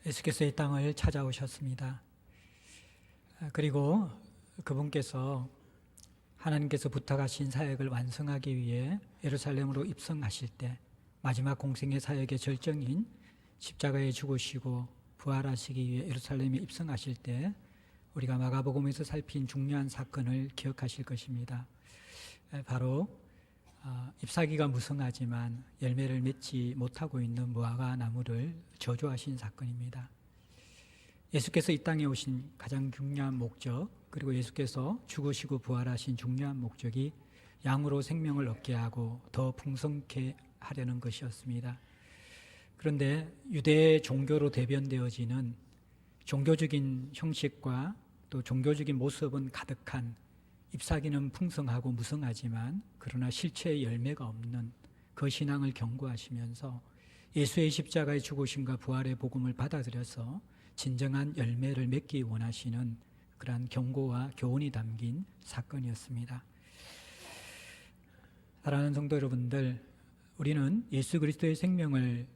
예수께서 이 땅을 찾아오셨습니다. 그리고 그분께서 하나님께서 부탁하신 사역을 완성하기 위해 예루살렘으로 입성하실 때 마지막 공생의 사역의 절정인 십자가에 죽으시고 부활하시기 위해 예루살렘에 입성하실 때 우리가 마가복음에서 살핀 중요한 사건을 기억하실 것입니다. 바로 잎사귀가 무성하지만 열매를 맺지 못하고 있는 무화과 나무를 저주하신 사건입니다. 예수께서 이 땅에 오신 가장 중요한 목적, 그리고 예수께서 죽으시고 부활하신 중요한 목적이 양으로 생명을 얻게 하고 더 풍성케 하려는 것이었습니다. 그런데 유대 종교로 대변되어지는 종교적인 형식과 또 종교적인 모습은 가득한, 잎사귀는 풍성하고 무성하지만 그러나 실체의 열매가 없는 그 신앙을 경고하시면서 예수의 십자가의 죽으심과 부활의 복음을 받아들여서 진정한 열매를 맺기 원하시는 그러한 경고와 교훈이 담긴 사건이었습니다. 사랑하는 성도 여러분들, 우리는 예수 그리스도의 생명을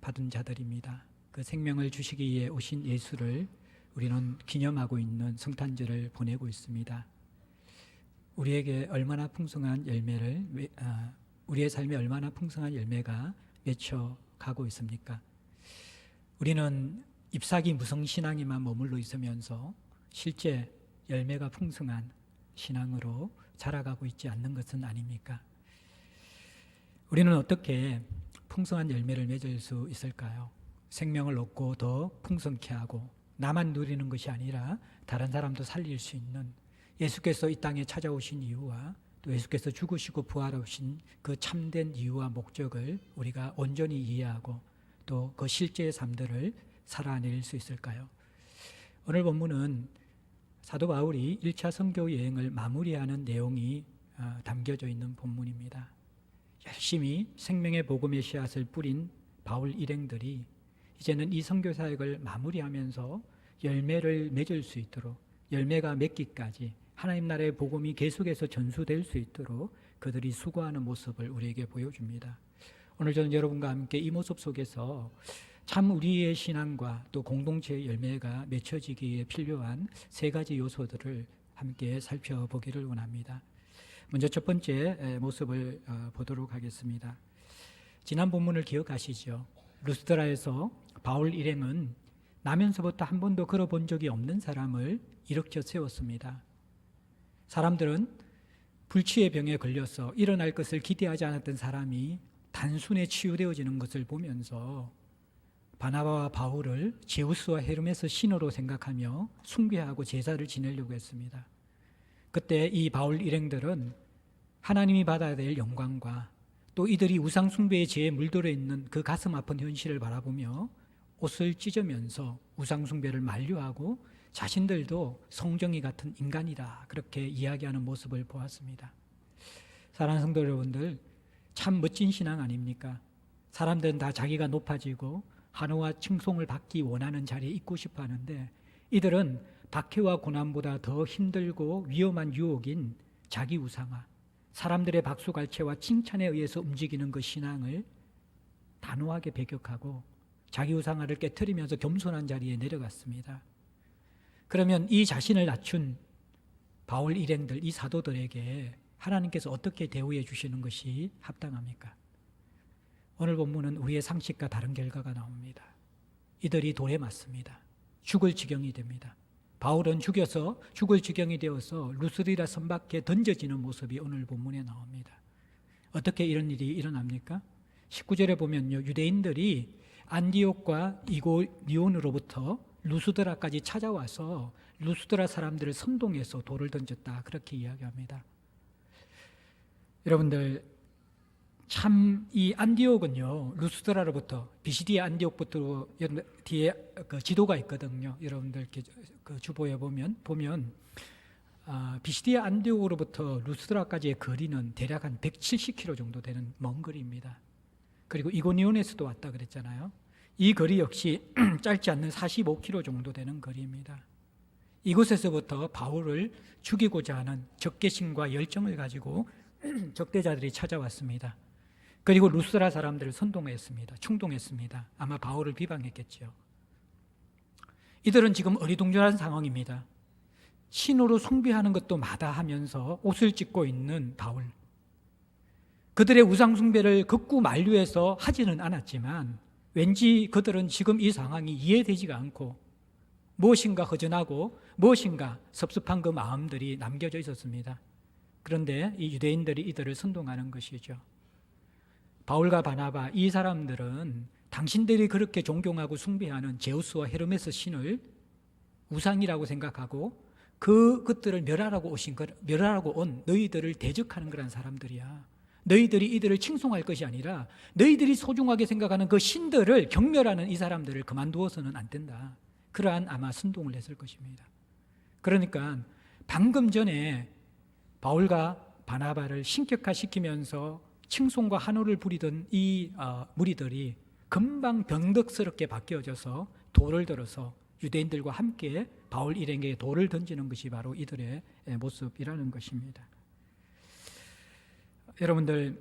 받은 자들입니다. 그 생명을 주시기 위해 오신 예수를 우리는 기념하고 있는 성탄절을 보내고 있습니다. 우리에게 얼마나 풍성한 열매를, 우리의 삶에 얼마나 풍성한 열매가 맺혀가고 있습니까? 우리는 잎사귀 무성신앙에만 머물러 있으면서 실제 열매가 풍성한 신앙으로 자라가고 있지 않는 것은 아닙니까? 우리는 어떻게 풍성한 열매를 맺을 수 있을까요? 생명을 얻고 더 풍성케 하고 나만 누리는 것이 아니라 다른 사람도 살릴 수 있는, 예수께서 이 땅에 찾아오신 이유와 또 예수께서 죽으시고 부활하신 그 참된 이유와 목적을 우리가 온전히 이해하고 또 그 실제의 삶들을 살아낼 수 있을까요? 오늘 본문은 사도 바울이 1차 선교 여행을 마무리하는 내용이 담겨져 있는 본문입니다. 열심히 생명의 복음의 씨앗을 뿌린 바울 일행들이 이제는 이 선교 사역을 마무리하면서 열매를 맺을 수 있도록, 열매가 맺기까지 하나님 나라의 복음이 계속해서 전수될 수 있도록 그들이 수고하는 모습을 우리에게 보여줍니다. 오늘 저는 여러분과 함께 이 모습 속에서 참 우리의 신앙과 또 공동체의 열매가 맺혀지기에 필요한 세 가지 요소들을 함께 살펴보기를 원합니다. 먼저 첫 번째 모습을 보도록 하겠습니다. 지난 본문을 기억하시죠? 루스드라에서 바울 일행은 나면서부터 한 번도 걸어본 적이 없는 사람을 일으켜 세웠습니다. 사람들은 불치의 병에 걸려서 일어날 것을 기대하지 않았던 사람이 단순에 치유되어지는 것을 보면서 바나바와 바울을 제우스와 헤르메스 신으로 생각하며 숭배하고 제사를 지내려고 했습니다. 그때 이 바울 일행들은 하나님이 받아야 될 영광과 또 이들이 우상 숭배의 죄에 물들어 있는 그 가슴 아픈 현실을 바라보며 옷을 찢으면서 우상 숭배를 만류하고 자신들도 성정이 같은 인간이다, 그렇게 이야기하는 모습을 보았습니다. 사랑하는 성도 여러분들, 참 멋진 신앙 아닙니까? 사람들은 다 자기가 높아지고 한호와 칭송을 받기 원하는 자리에 있고 싶어 하는데 이들은 박해와 고난보다 더 힘들고 위험한 유혹인 자기 우상화, 사람들의 박수갈채와 칭찬에 의해서 움직이는 그 신앙을 단호하게 배격하고 자기 우상화를 깨트리면서 겸손한 자리에 내려갔습니다. 그러면 이 자신을 낮춘 바울 일행들, 이 사도들에게 하나님께서 어떻게 대우해 주시는 것이 합당합니까? 오늘 본문은 우리의 상식과 다른 결과가 나옵니다. 이들이 돌에 맞습니다. 죽을 지경이 됩니다. 바울은 죽여서 죽을 지경이 되어서 루스드라 선 밖에 던져지는 모습이 오늘 본문에 나옵니다. 어떻게 이런 일이 일어납니까? 19절에 보면요, 유대인들이 안디옥과 이고니온으로부터 루스드라까지 찾아와서 루스드라 사람들을 선동해서 돌을 던졌다, 그렇게 이야기합니다. 여러분들, 참 이 안디옥은요, 루스드라로부터 비시디아 안디옥부터 뒤에 그 지도가 있거든요. 여러분들 이렇게 그 주보에 보면 비시디아 안디옥으로부터 루스드라까지의 거리는 대략 한 170km 정도 되는 먼 거리입니다. 그리고 이고니온에서도 왔다 그랬잖아요. 이 거리 역시 짧지 않는 45km 정도 되는 거리입니다. 이곳에서부터 바울을 죽이고자 하는 적개심과 열정을 가지고 적대자들이 찾아왔습니다. 그리고 루스드라 사람들을 선동했습니다. 충동했습니다. 아마 바울을 비방했겠죠. 이들은 지금 어리둥절한 상황입니다. 신으로 숭배하는 것도 마다하면서 옷을 찢고 있는 바울. 그들의 우상 숭배를 극구 만류해서 하지는 않았지만 왠지 그들은 지금 이 상황이 이해되지가 않고 무엇인가 허전하고 무엇인가 섭섭한 그 마음들이 남겨져 있었습니다. 그런데 이 유대인들이 이들을 선동하는 것이죠. 바울과 바나바, 이 사람들은 당신들이 그렇게 존경하고 숭배하는 제우스와 헤르메스 신을 우상이라고 생각하고 그것들을 멸하라고 온 너희들을 대적하는 그런 사람들이야. 너희들이 이들을 칭송할 것이 아니라 너희들이 소중하게 생각하는 그 신들을 경멸하는 이 사람들을 그만두어서는 안 된다. 그러한 아마 선동을 했을 것입니다. 그러니까 방금 전에 바울과 바나바를 신격화시키면서 칭송과 환호를 부리던 이 무리들이 금방 변덕스럽게 바뀌어져서 돌을 들어서 유대인들과 함께 바울 일행에게 돌을 던지는 것이 바로 이들의 모습이라는 것입니다. 여러분들,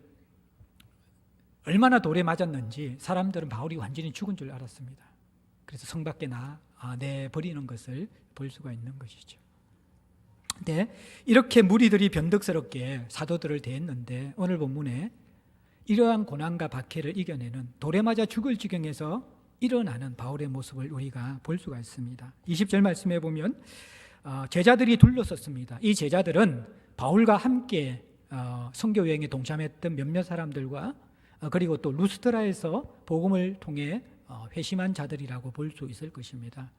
얼마나 돌에 맞았는지 사람들은 바울이 완전히 죽은 줄 알았습니다. 그래서 성 밖에 내버리는 것을 볼 수가 있는 것이죠. 근데 이렇게 무리들이 변덕스럽게 사도들을 대했는데 오늘 본문에 이러한 고난과 박해를 이겨내는 돌에 맞아 죽을 지경에서 일어나는 바울의 모습을 우리가 볼 수가 있습니다. 20절 말씀해 보면 제자들이 둘러섰습니다. 이 제자들은 바울과 함께 선교 여행에 동참했던 몇몇 사람들과 그리고 또 루스드라에서 복음을 통해 회심한 자들이라고 볼 수 있을 것입니다.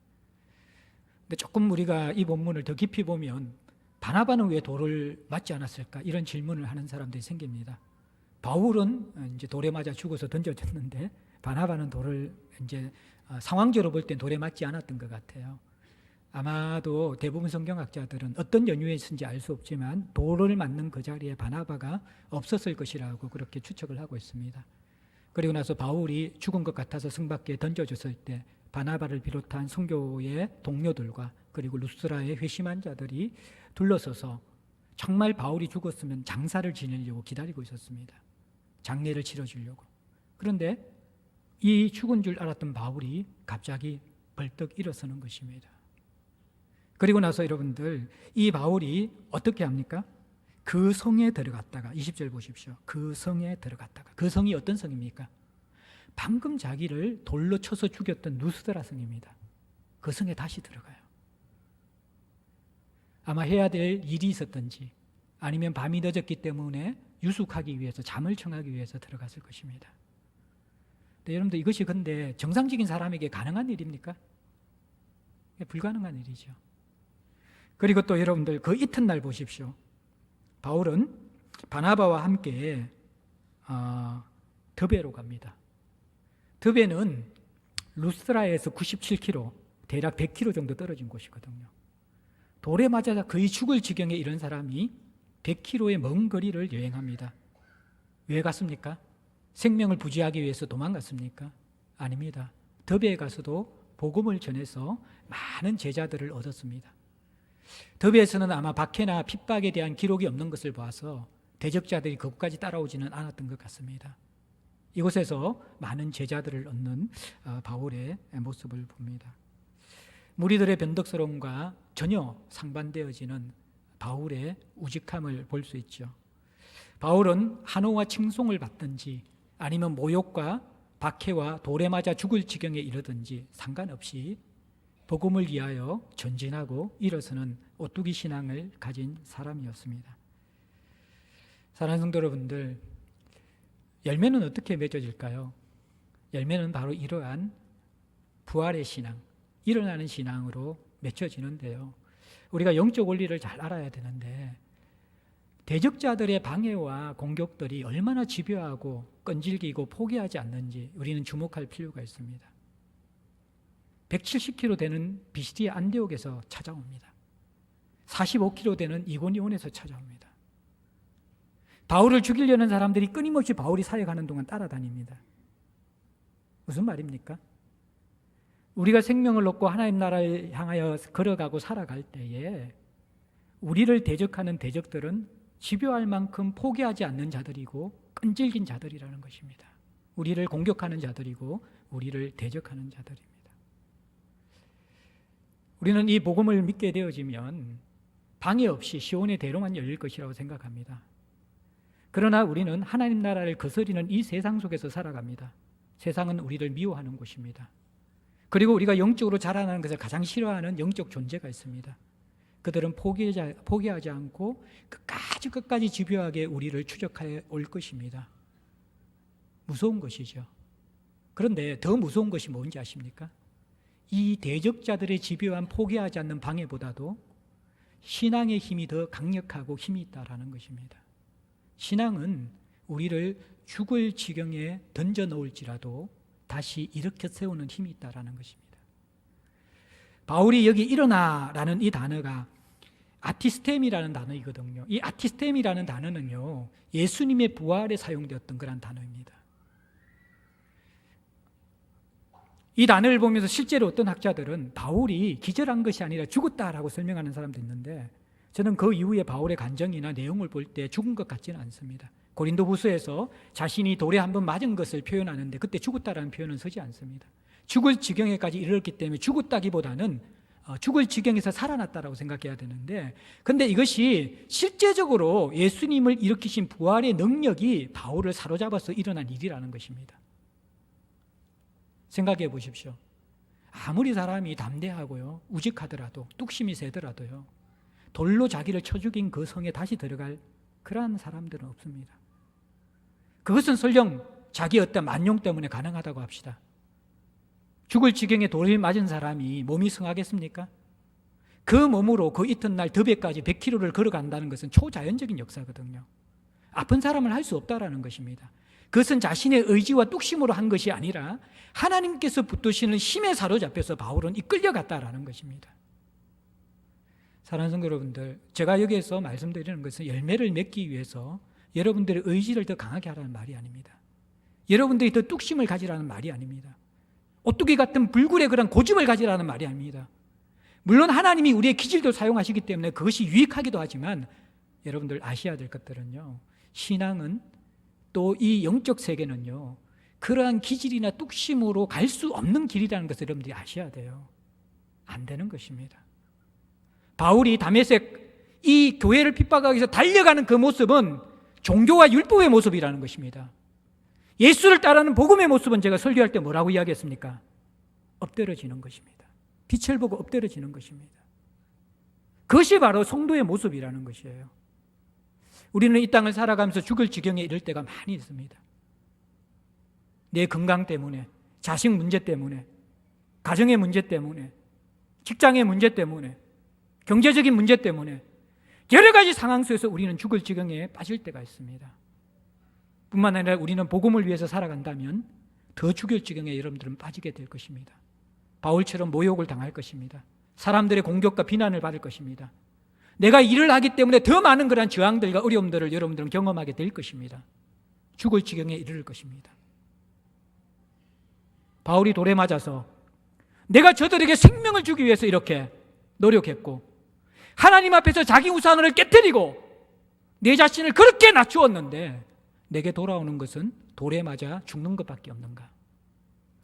근데 조금 우리가 이 본문을 더 깊이 보면 바나바는 왜 돌을 맞지 않았을까? 이런 질문을 하는 사람들이 생깁니다. 바울은 이제 돌에 맞아 죽어서 던져졌는데 바나바는 돌을 이제 상황적으로 볼 땐 돌에 맞지 않았던 것 같아요. 아마도 대부분 성경학자들은 어떤 연유에서인지 알 수 없지만 돌을 맞는 그 자리에 바나바가 없었을 것이라고 그렇게 추측을 하고 있습니다. 그리고 나서 바울이 죽은 것 같아서 성 밖에 던져졌을 때 바나바를 비롯한 선교의 동료들과 그리고 루스드라의 회심한 자들이 둘러서서 정말 바울이 죽었으면 장사를 지내려고 기다리고 있었습니다. 장례를 치러주려고. 그런데 이 죽은 줄 알았던 바울이 갑자기 벌떡 일어서는 것입니다. 그리고 나서 여러분들, 이 바울이 어떻게 합니까? 그 성에 들어갔다가, 20절 보십시오. 그 성에 들어갔다가, 그 성이 어떤 성입니까? 방금 자기를 돌로 쳐서 죽였던 루스드라 성입니다. 그 성에 다시 들어가요. 아마 해야 될 일이 있었던지 아니면 밤이 늦었기 때문에 유숙하기 위해서, 잠을 청하기 위해서 들어갔을 것입니다. 근데 여러분들, 이것이 근데 정상적인 사람에게 가능한 일입니까? 불가능한 일이죠. 그리고 또 여러분들, 그 이튿날 보십시오. 바울은 바나바와 함께 드베로 갑니다. 드베는 루스드라에서 97km, 대략 100km 정도 떨어진 곳이거든요. 돌에 맞아서 거의 죽을 지경에 이른 사람이 100km의 먼 거리를 여행합니다. 왜 갔습니까? 생명을 부지하기 위해서 도망갔습니까? 아닙니다. 드베에 가서도 복음을 전해서 많은 제자들을 얻었습니다. 드베에서는 아마 박해나 핍박에 대한 기록이 없는 것을 봐서 대적자들이 그곳까지 따라오지는 않았던 것 같습니다. 이곳에서 많은 제자들을 얻는 바울의 모습을 봅니다. 무리들의 변덕스러움과 전혀 상반되어지는 바울의 우직함을 볼 수 있죠. 바울은 한호와 칭송을 받든지 아니면 모욕과 박해와 돌에 맞아 죽을 지경에 이르든지 상관없이 복음을 위하여 전진하고 일어서는 오뚜기 신앙을 가진 사람이었습니다. 사랑하는 성도 여러분들, 열매는 어떻게 맺어질까요? 열매는 바로 이러한 부활의 신앙, 일어나는 신앙으로 맺혀지는데요. 우리가 영적 원리를 잘 알아야 되는데 대적자들의 방해와 공격들이 얼마나 집요하고 끈질기고 포기하지 않는지 우리는 주목할 필요가 있습니다. 170km 되는 비시디아 안디옥에서 찾아옵니다. 45km 되는 이고니온에서 찾아옵니다. 바울을 죽이려는 사람들이 끊임없이 바울이 사역하는 동안 따라다닙니다. 무슨 말입니까? 우리가 생명을 얻고 하나님 나라를 향하여 걸어가고 살아갈 때에 우리를 대적하는 대적들은 집요할 만큼 포기하지 않는 자들이고 끈질긴 자들이라는 것입니다. 우리를 공격하는 자들이고 우리를 대적하는 자들입니다. 우리는 이 복음을 믿게 되어지면 방해 없이 시온의 대로만 열릴 것이라고 생각합니다. 그러나 우리는 하나님 나라를 거스리는 이 세상 속에서 살아갑니다. 세상은 우리를 미워하는 곳입니다. 그리고 우리가 영적으로 자라나는 것을 가장 싫어하는 영적 존재가 있습니다. 그들은 포기하지 않고 끝까지 집요하게 우리를 추적해 올 것입니다. 무서운 것이죠. 그런데 더 무서운 것이 뭔지 아십니까? 이 대적자들의 집요한 포기하지 않는 방해보다도 신앙의 힘이 더 강력하고 힘이 있다라는 것입니다. 신앙은 우리를 죽을 지경에 던져 놓을지라도 다시 일으켜 세우는 힘이 있다라는 것입니다. 바울이 여기 일어나라는 이 단어가 아티스템이라는 단어이거든요. 이 아티스템이라는 단어는요, 예수님의 부활에 사용되었던 그런 단어입니다. 이 단어를 보면서 실제로 어떤 학자들은 바울이 기절한 것이 아니라 죽었다라고 설명하는 사람도 있는데, 저는 그 이후에 바울의 간정이나 내용을 볼 때 죽은 것 같지는 않습니다. 고린도후서에서 자신이 돌에 한번 맞은 것을 표현하는데 그때 죽었다라는 표현은 서지 않습니다. 죽을 지경에까지 이르렀기 때문에 죽었다기보다는 죽을 지경에서 살아났다라고 생각해야 되는데, 근데 이것이 실제적으로 예수님을 일으키신 부활의 능력이 바울을 사로잡아서 일어난 일이라는 것입니다. 생각해 보십시오. 아무리 사람이 담대하고요, 우직하더라도, 뚝심이 세더라도요, 돌로 자기를 쳐 죽인 그 성에 다시 들어갈 그러한 사람들은 없습니다. 그것은 설령 자기 어떤 만용 때문에 가능하다고 합시다. 죽을 지경에 돌을 맞은 사람이 몸이 성하겠습니까? 그 몸으로 그 이튿날 더베까지 100km를 걸어간다는 것은 초자연적인 역사거든요. 아픈 사람을 할 수 없다라는 것입니다. 그것은 자신의 의지와 뚝심으로 한 것이 아니라 하나님께서 붙드시는 힘에 사로잡혀서 바울은 이끌려갔다라는 것입니다. 사랑하는 성도 여러분들, 제가 여기에서 말씀드리는 것은 열매를 맺기 위해서 여러분들의 의지를 더 강하게 하라는 말이 아닙니다. 여러분들이 더 뚝심을 가지라는 말이 아닙니다. 오뚜기 같은 불굴의 그런 고집을 가지라는 말이 아닙니다. 물론 하나님이 우리의 기질도 사용하시기 때문에 그것이 유익하기도 하지만, 여러분들 아셔야 될 것들은요, 신앙은 또 이 영적 세계는요, 그러한 기질이나 뚝심으로 갈 수 없는 길이라는 것을 여러분들이 아셔야 돼요. 안 되는 것입니다. 바울이 다메섹 이 교회를 핍박하기 위해서 달려가는 그 모습은 종교와 율법의 모습이라는 것입니다. 예수를 따르는 복음의 모습은 제가 설교할 때 뭐라고 이야기했습니까? 엎드러지는 것입니다. 빛을 보고 엎드러지는 것입니다. 그것이 바로 성도의 모습이라는 것이에요. 우리는 이 땅을 살아가면서 죽을 지경에 이를 때가 많이 있습니다. 내 건강 때문에, 자식 문제 때문에, 가정의 문제 때문에, 직장의 문제 때문에, 경제적인 문제 때문에 여러 가지 상황 속에서 우리는 죽을 지경에 빠질 때가 있습니다. 뿐만 아니라 우리는 복음을 위해서 살아간다면 더 죽을 지경에 여러분들은 빠지게 될 것입니다. 바울처럼 모욕을 당할 것입니다. 사람들의 공격과 비난을 받을 것입니다. 내가 일을 하기 때문에 더 많은 그런 저항들과 어려움들을 여러분들은 경험하게 될 것입니다. 죽을 지경에 이르를 것입니다. 바울이 돌에 맞아서 내가 저들에게 생명을 주기 위해서 이렇게 노력했고, 하나님 앞에서 자기 우상을 깨뜨리고 내 자신을 그렇게 낮추었는데 내게 돌아오는 것은 돌에 맞아 죽는 것밖에 없는가?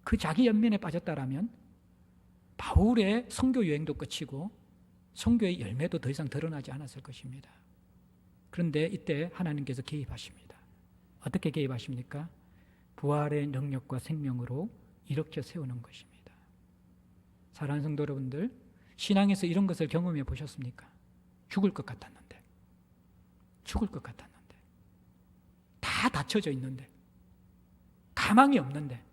그 자기 연민에 빠졌다라면 바울의 선교 여행도 끝이고 선교의 열매도 더 이상 드러나지 않았을 것입니다. 그런데 이때 하나님께서 개입하십니다. 어떻게 개입하십니까? 부활의 능력과 생명으로 일으켜 세우는 것입니다. 사랑하는 성도 여러분들, 신앙에서 이런 것을 경험해 보셨습니까? 죽을 것 같았는데, 다 닫혀져 있는데, 가망이 없는데,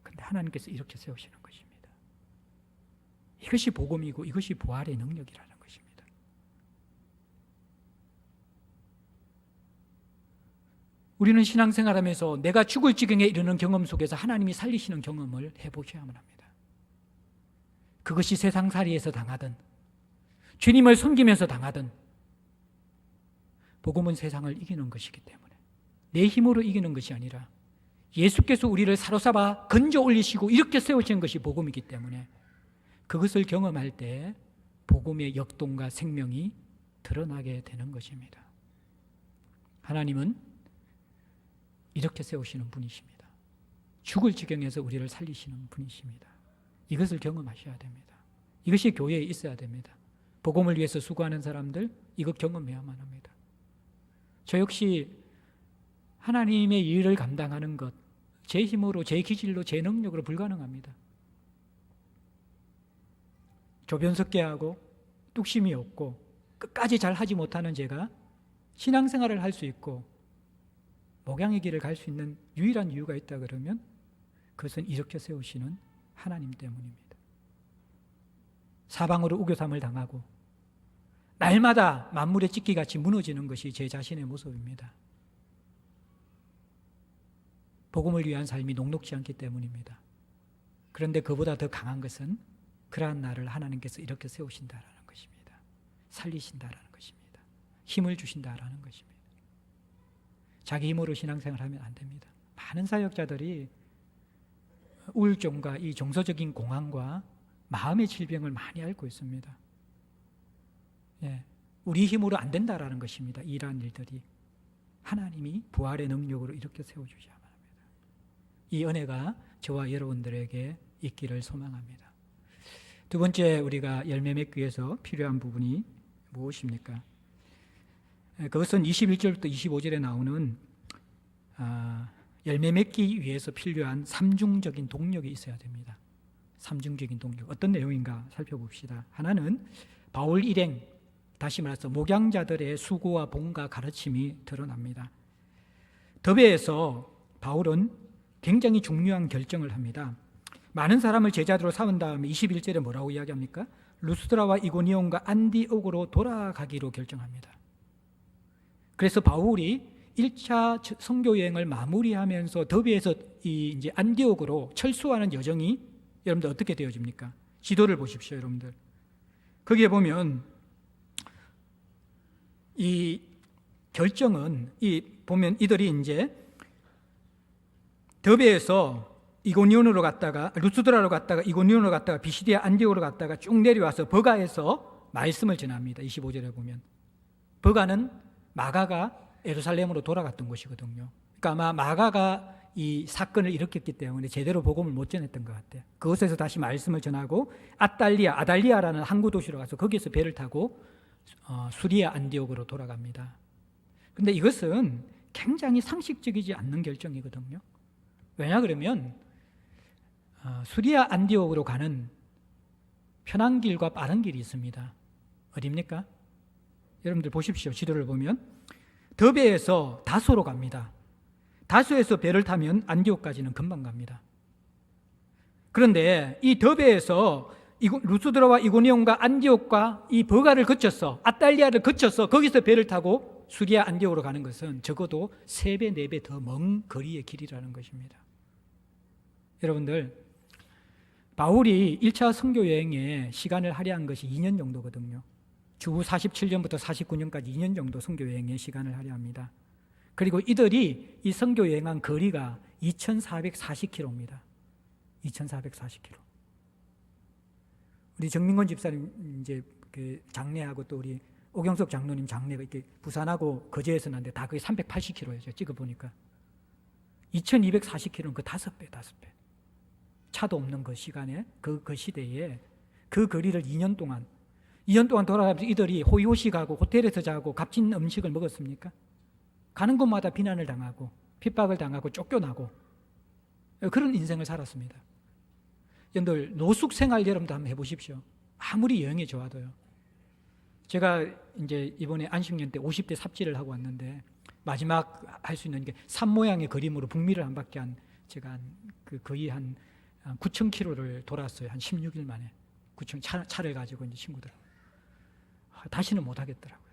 근데 하나님께서 이렇게 세우시는 것입니다. 이것이 복음이고 이것이 부활의 능력이라는 것입니다. 우리는 신앙생활하면서 내가 죽을 지경에 이르는 경험 속에서 하나님이 살리시는 경험을 해보셔야만 합니다. 그것이 세상살이에서 당하든 주님을 섬기면서 당하든, 복음은 세상을 이기는 것이기 때문에 내 힘으로 이기는 것이 아니라 예수께서 우리를 사로잡아 건져 올리시고 이렇게 세우신 것이 복음이기 때문에 그것을 경험할 때 복음의 역동과 생명이 드러나게 되는 것입니다. 하나님은 이렇게 세우시는 분이십니다. 죽을 지경에서 우리를 살리시는 분이십니다. 이것을 경험하셔야 됩니다. 이것이 교회에 있어야 됩니다. 복음을 위해서 수고하는 사람들 이것 경험해야만 합니다. 저 역시 하나님의 일을 감당하는 것 제 힘으로, 제 기질로, 제 능력으로 불가능합니다. 조변석계하고 뚝심이 없고 끝까지 잘 하지 못하는 제가 신앙생활을 할 수 있고 목양의 길을 갈 수 있는 유일한 이유가 있다 그러면 그것은 이렇게 세우시는 하나님 때문입니다. 사방으로 우겨삼을 당하고 날마다 만물의 찢기같이 무너지는 것이 제 자신의 모습입니다. 복음을 위한 삶이 녹록지 않기 때문입니다. 그런데 그보다 더 강한 것은 그러한 나를 하나님께서 이렇게 세우신다라는 것입니다. 살리신다라는 것입니다. 힘을 주신다라는 것입니다. 자기 힘으로 신앙생활을 하면 안 됩니다. 많은 사역자들이 우울증과 이 정서적인 공황과 마음의 질병을 많이 앓고 있습니다. 예, 우리 힘으로 안 된다라는 것입니다. 이러한 일들이 하나님이 부활의 능력으로 이렇게 세워주셔야만 합니다. 이 은혜가 저와 여러분들에게 있기를 소망합니다. 두 번째 우리가 열매 맺기 위해서 필요한 부분이 무엇입니까? 그것은 21절부터 25절에 나오는 열매 맺기 위해서 필요한 삼중적인 동력이 있어야 됩니다. 삼중적인 동력 어떤 내용인가 살펴봅시다. 하나는 바울 일행, 다시 말해서 목양자들의 수고와 봉과 가르침이 드러납니다. 더베에서 바울은 굉장히 중요한 결정을 합니다. 많은 사람을 제자들로 삼은 다음에 21절에 뭐라고 이야기합니까? 루스드라와 이고니온과 안디옥으로 돌아가기로 결정합니다. 그래서 바울이 1차 선교 여행을 마무리하면서 더비에서 이제 안디옥으로 철수하는 여정이 여러분들 어떻게 되어집니까? 지도를 보십시오, 여러분들. 거기에 보면 이 결정은 보면 이들이 이제 더베에서 이고니온으로 갔다가 루스드라로 갔다가 이고니온으로 갔다가 비시디아 안디옥으로 갔다가 쭉 내려와서 버가에서 말씀을 전합니다. 25절에 보면 버가는 마가가 예루살렘으로 돌아갔던 곳이거든요. 그러니까 아마 마가가 이 사건을 일으켰기 때문에 제대로 복음을 못 전했던 것 같아요. 그곳에서 다시 말씀을 전하고 아달리아라는 항구 도시로 가서 거기에서 배를 타고 수리아 안디옥으로 돌아갑니다. 그런데 이것은 굉장히 상식적이지 않는 결정이거든요. 왜냐 그러면 수리아 안디옥으로 가는 편한 길과 빠른 길이 있습니다. 어디입니까? 여러분들 보십시오. 지도를 보면 더베에서 다소로 갑니다. 다소에서 배를 타면 안디옥까지는 금방 갑니다. 그런데 이 더베에서 루스드라와 이고니온과 안디옥과 이 버가를 거쳐서 아달리아를 거쳐서 거기서 배를 타고 수리아 안디옥으로 가는 것은 적어도 3배, 4배 더 먼 거리의 길이라는 것입니다. 여러분들, 바울이 1차 선교 여행에 시간을 할애한 것이 2년 정도거든요. 주 47년부터 49년까지 2년 정도 선교 여행에 시간을 할애합니다. 그리고 이들이 이 선교 여행한 거리가 2440km입니다. 2440km. 우리 정민권 집사님 이제 그 장례하고 또 우리 오경석 장로님 장례가 이렇게 부산하고 거제에서 났는데 다 그게 380km예요. 찍어 보니까 2240km는 그 5배. 차도 없는 그 시간에 그 시대에 그 거리를 2년 동안 돌아가면서 이들이 호의호식 하고 호텔에서 자고 값진 음식을 먹었습니까? 가는 곳마다 비난을 당하고 핍박을 당하고 쫓겨나고 그런 인생을 살았습니다. 여러분들 노숙 생활 여러분도 한번 해보십시오. 아무리 여행이 좋아도요. 제가 이제 이번에 안식년 때 50대 삽질을 하고 왔는데 마지막 할 수 있는 게 산 모양의 그림으로 북미를 한 바퀴 제가 거의 한 9,000km를 돌았어요. 한 16일 만에. 차를 가지고 이제 친구들. 다시는 못 하겠더라고요.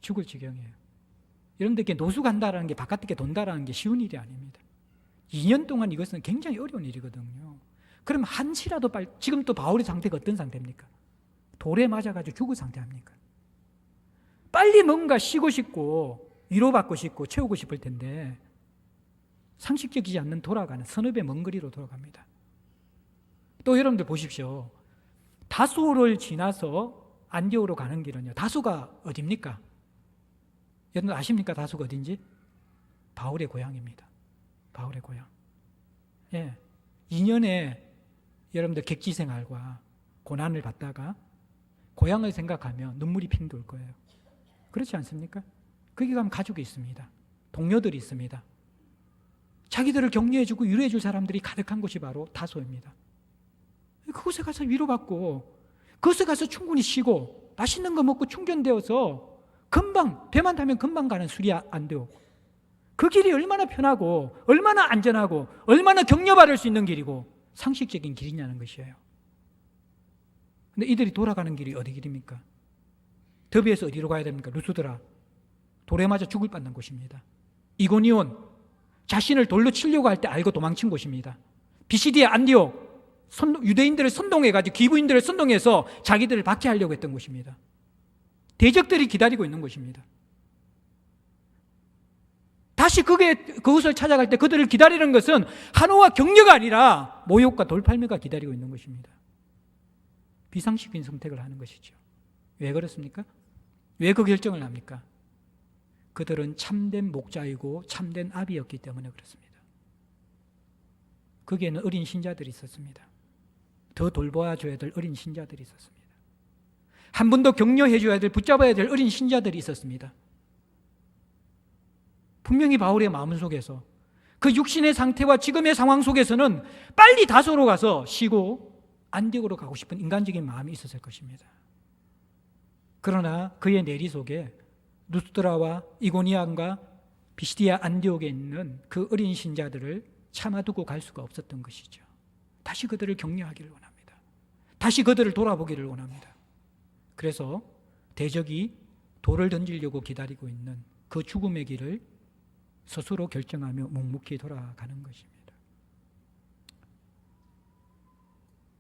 죽을 지경이에요. 여러분들께 노숙한다라는 게 바깥에 돈다라는 게 쉬운 일이 아닙니다. 2년 동안 이것은 굉장히 어려운 일이거든요. 그럼 한시라도 빨리, 지금 또 바울의 상태가 어떤 상태입니까? 돌에 맞아가지고 죽을 상태 아닙니까? 빨리 뭔가 쉬고 싶고 위로받고 싶고 채우고 싶을 텐데 상식적이지 않는 돌아가는 서너 배 먼 거리로 돌아갑니다. 또 여러분들 보십시오. 다소를 지나서 안디옥으로 가는 길은요. 다소가 어디입니까? 여러분 아십니까? 다소가 어딘지? 바울의 고향입니다. 바울의 고향. 예. 2년에 여러분들 객지생활과 고난을 받다가 고향을 생각하면 눈물이 핑 돌 거예요. 그렇지 않습니까? 거기 가면 가족이 있습니다. 동료들이 있습니다. 자기들을 격려해주고 위로해줄 사람들이 가득한 곳이 바로 다소입니다. 그곳에 가서 위로받고, 그곳에 가서 충분히 쉬고 맛있는 거 먹고 충전되어서 금방, 배만 타면 금방 가는 수리 안되고, 그 길이 얼마나 편하고 얼마나 안전하고 얼마나 격려받을 수 있는 길이고 상식적인 길이냐는 것이에요. 근데 이들이 돌아가는 길이 어디 길입니까? 더비에서 어디로 가야 됩니까? 루스드라, 돌에 맞아 죽을 뻔한 곳입니다. 이고니온, 자신을 돌로 치려고 할 때 알고 도망친 곳입니다. 비시디아 안디옥, 유대인들을 선동해가지고 기부인들을 선동해서 자기들을 박해하려고 했던 곳입니다. 대적들이 기다리고 있는 곳입니다. 다시 그곳을 찾아갈 때 그들을 기다리는 것은 한호와 격려가 아니라 모욕과 돌팔매가 기다리고 있는 것입니다. 비상식적인 선택을 하는 것이죠. 왜 그렇습니까? 왜 그 결정을 합니까? 그들은 참된 목자이고 참된 아비였기 때문에 그렇습니다. 거기에는 어린 신자들이 있었습니다. 더 돌봐줘야 될 어린 신자들이 있었습니다. 한 번 더 격려해줘야 될, 붙잡아야 될 어린 신자들이 있었습니다. 분명히 바울의 마음 속에서 그 육신의 상태와 지금의 상황 속에서는 빨리 다소로 가서 쉬고 안디옥으로 가고 싶은 인간적인 마음이 있었을 것입니다. 그러나 그의 내리 속에 루스드라와 이고니안과 비시디아 안디옥에 있는 그 어린 신자들을 참아두고 갈 수가 없었던 것이죠. 다시 그들을 격려하기를 원합니다. 다시 그들을 돌아보기를 원합니다. 그래서 대적이 돌을 던지려고 기다리고 있는 그 죽음의 길을 스스로 결정하며 묵묵히 돌아가는 것입니다.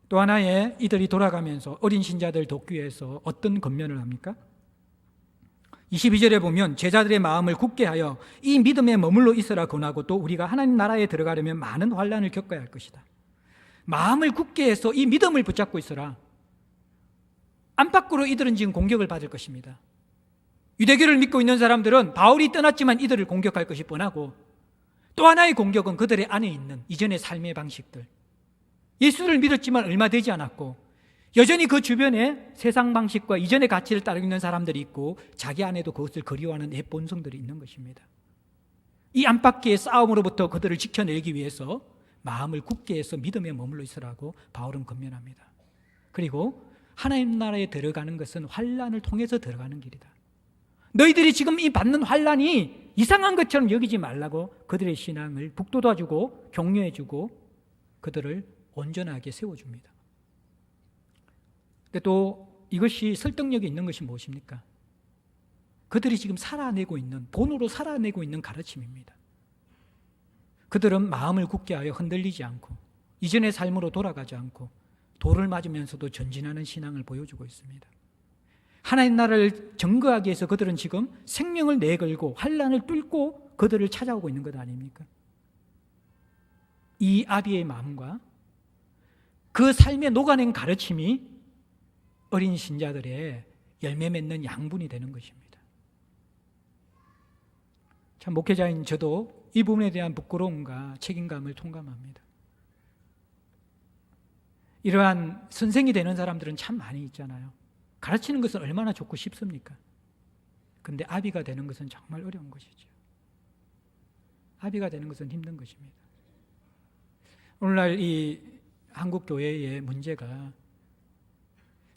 또 하나의, 이들이 돌아가면서 어린 신자들 돕기 위해서 어떤 권면을 합니까? 22절에 보면 제자들의 마음을 굳게 하여 이 믿음에 머물러 있으라 권하고, 또 우리가 하나님 나라에 들어가려면 많은 환난을 겪어야 할 것이다. 마음을 굳게 해서 이 믿음을 붙잡고 있어라. 안팎으로 이들은 지금 공격을 받을 것입니다. 유대교를 믿고 있는 사람들은 바울이 떠났지만 이들을 공격할 것이 뻔하고, 또 하나의 공격은 그들의 안에 있는 이전의 삶의 방식들, 예수를 믿었지만 얼마 되지 않았고 여전히 그 주변에 세상 방식과 이전의 가치를 따르고 있는 사람들이 있고 자기 안에도 그것을 그리워하는 내 본성들이 있는 것입니다. 이 안팎의 싸움으로부터 그들을 지켜내기 위해서 마음을 굳게 해서 믿음에 머물러 있으라고 바울은 권면합니다. 그리고 하나님 나라에 들어가는 것은 환난을 통해서 들어가는 길이다. 너희들이 지금 이 받는 환난이 이상한 것처럼 여기지 말라고 그들의 신앙을 북돋아주고 격려해주고 그들을 온전하게 세워줍니다. 근데 또 이것이 설득력이 있는 것이 무엇입니까? 그들이 지금 살아내고 있는, 본으로 살아내고 있는 가르침입니다. 그들은 마음을 굳게 하여 흔들리지 않고 이전의 삶으로 돌아가지 않고 돌을 맞으면서도 전진하는 신앙을 보여주고 있습니다. 하나님 나라를 증거하기 위해서 그들은 지금 생명을 내걸고 환난을 뚫고 그들을 찾아오고 있는 것 아닙니까? 이 아비의 마음과 그 삶에 녹아낸 가르침이 어린 신자들의 열매 맺는 양분이 되는 것입니다. 참, 목회자인 저도 이 부분에 대한 부끄러움과 책임감을 통감합니다. 이러한 선생이 되는 사람들은 참 많이 있잖아요. 가르치는 것은 얼마나 좋고 쉽습니까? 그런데 아비가 되는 것은 정말 어려운 것이죠. 아비가 되는 것은 힘든 것입니다. 오늘날 이 한국 교회의 문제가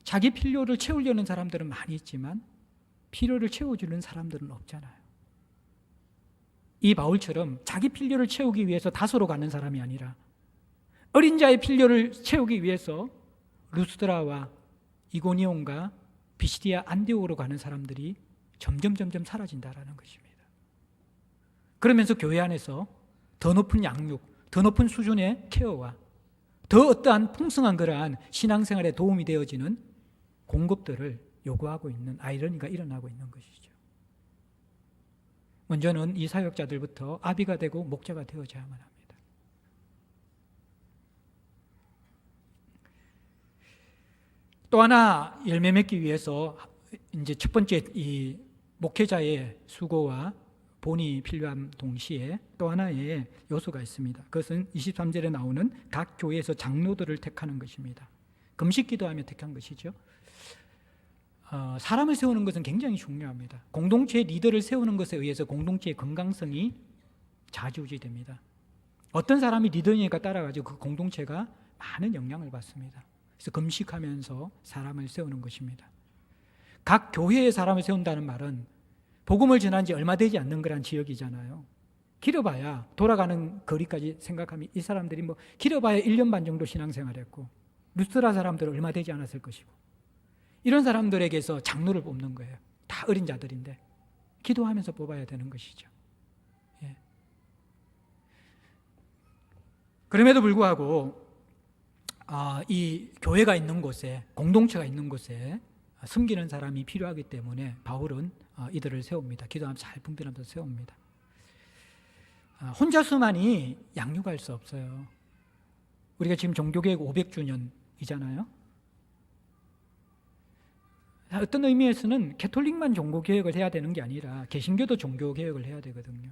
자기 필요를 채우려는 사람들은 많이 있지만 필요를 채워주는 사람들은 없잖아요. 이 바울처럼 자기 필요를 채우기 위해서 다소로 가는 사람이 아니라 어린 자의 필요를 채우기 위해서 루스드라와 이고니온과 비시디아 안디옥으로 가는 사람들이 점점 사라진다라는 것입니다. 그러면서 교회 안에서 더 높은 양육, 더 높은 수준의 케어와 더 어떠한 풍성한 그러한 신앙생활에 도움이 되어지는 공급들을 요구하고 있는 아이러니가 일어나고 있는 것이죠. 먼저는 이 사역자들부터 아비가 되고 목자가 되어져야만 합니다. 또 하나 열매 맺기 위해서 이제 첫 번째 이 목회자의 수고와 본이 필요한 동시에 또 하나의 요소가 있습니다. 그것은 23절에 나오는 각 교회에서 장로들을 택하는 것입니다. 금식 기도하며 택한 것이죠. 사람을 세우는 것은 굉장히 중요합니다. 공동체의 리더를 세우는 것에 의해서 공동체의 건강성이 좌지우지됩니다. 어떤 사람이 리더니까 따라가지고 그 공동체가 많은 영향을 받습니다. 그래서 금식하면서 사람을 세우는 것입니다. 각 교회의 사람을 세운다는 말은 복음을 전한 지 얼마 되지 않는 그런 지역이잖아요. 길어봐야 돌아가는 거리까지 생각하면 이 사람들이 길어봐야 1년 반 정도 신앙생활했고 루스드라 사람들은 얼마 되지 않았을 것이고 이런 사람들에게서 장로를 뽑는 거예요. 다 어린 자들인데 기도하면서 뽑아야 되는 것이죠. 예. 그럼에도 불구하고 이 교회가 있는 곳에 공동체가 있는 곳에 섬기는 사람이 필요하기 때문에 바울은 이들을 세웁니다. 기도하면서 잘 분별하면서 세웁니다. 혼자서만이 양육할 수 없어요. 우리가 지금 종교개혁 500주년이잖아요. 어떤 의미에서는 캐톨릭만 종교개혁을 해야 되는 게 아니라 개신교도 종교개혁을 해야 되거든요.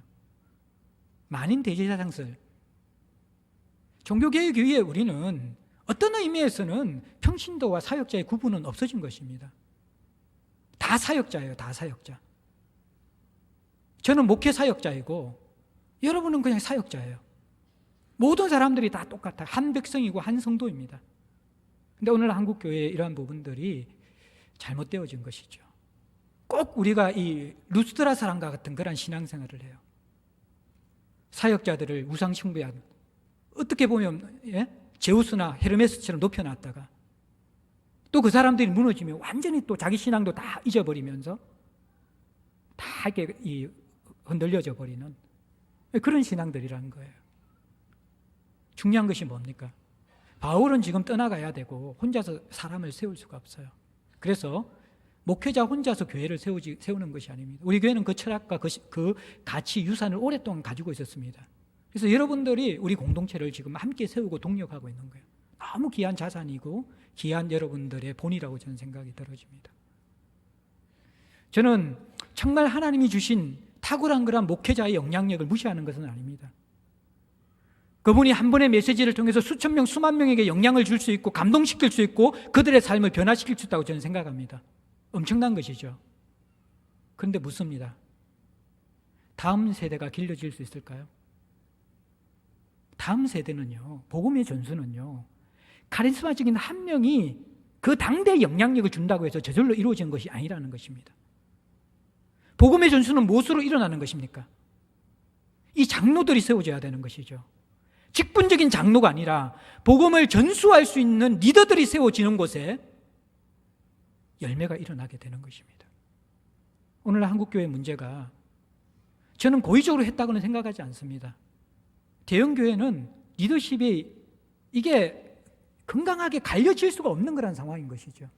만인 대제사 상설. 종교개혁 이후에 우리는 어떤 의미에서는 평신도와 사역자의 구분은 없어진 것입니다. 다 사역자예요. 다 사역자. 저는 목회 사역자이고 여러분은 그냥 사역자예요. 모든 사람들이 다 똑같아요. 한 백성이고 한 성도입니다. 그런데 오늘 한국교회의 이러한 부분들이 잘못되어진 것이죠. 꼭 우리가 이 루스드라 사람과 같은 그런 신앙생활을 해요. 사역자들을 우상 숭배한, 어떻게 보면 제우스나 헤르메스처럼 높여놨다가 또 그 사람들이 무너지면 완전히 또 자기 신앙도 다 잊어버리면서 다 이렇게 흔들려져 버리는 그런 신앙들이라는 거예요. 중요한 것이 뭡니까? 바울은 지금 떠나가야 되고 혼자서 사람을 세울 수가 없어요. 그래서 목회자 혼자서 교회를 세우는 것이 아닙니다. 우리 교회는 그 철학과 그 가치 유산을 오랫동안 가지고 있었습니다. 그래서 여러분들이 우리 공동체를 지금 함께 세우고 동력하고 있는 거예요. 너무 귀한 자산이고 귀한 여러분들의 본이라고 저는 생각이 들어집니다. 저는 정말 하나님이 주신 탁월한 그런 목회자의 영향력을 무시하는 것은 아닙니다. 그분이 한 번의 메시지를 통해서 수천 명, 수만 명에게 영향을 줄 수 있고 감동시킬 수 있고 그들의 삶을 변화시킬 수 있다고 저는 생각합니다. 엄청난 것이죠. 그런데 묻습니다. 다음 세대가 길러질 수 있을까요? 다음 세대는요, 복음의 전수는요, 카리스마적인 한 명이 그 당대의 영향력을 준다고 해서 저절로 이루어진 것이 아니라는 것입니다. 복음의 전수는 무엇으로 일어나는 것입니까? 이 장로들이 세워져야 되는 것이죠. 직분적인 장로가 아니라 복음을 전수할 수 있는 리더들이 세워지는 곳에 열매가 일어나게 되는 것입니다. 오늘 한국교회 문제가 저는 고의적으로 했다고는 생각하지 않습니다. 대형교회는 리더십이 이게 건강하게 갈려질 수가 없는 그런 상황인 것이죠.